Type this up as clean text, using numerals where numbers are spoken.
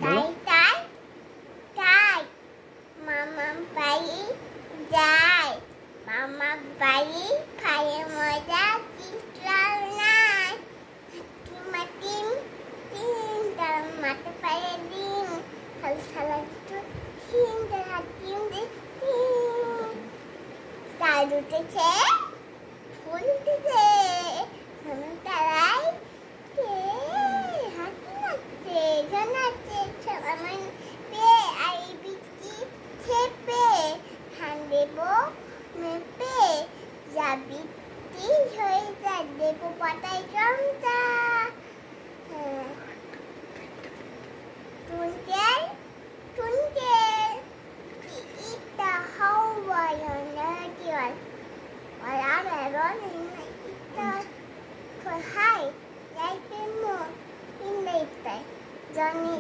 তাই তাই তাই মামা বাড়ি যায় মামা বাড়ি খায়ে মজা চিত্রাল নাই মাটিম তিন তার মাথা পায়ে দিন হাল সালা তিন তার হাতিম তিন চাল উঠেছে ফুল উঠেছে তারাই হাতি নাচছে জানাচ্ছে সবাই পেয়ে আর বৃষ্টি ছেপে ধান দেব মেপে যাবি হয়ে যা দেব পাতায় জমটা টুনটেল টুনটেল ইটা হাওয়া নাজিয়াল wala meron ita ko hai yai mo in later Johnny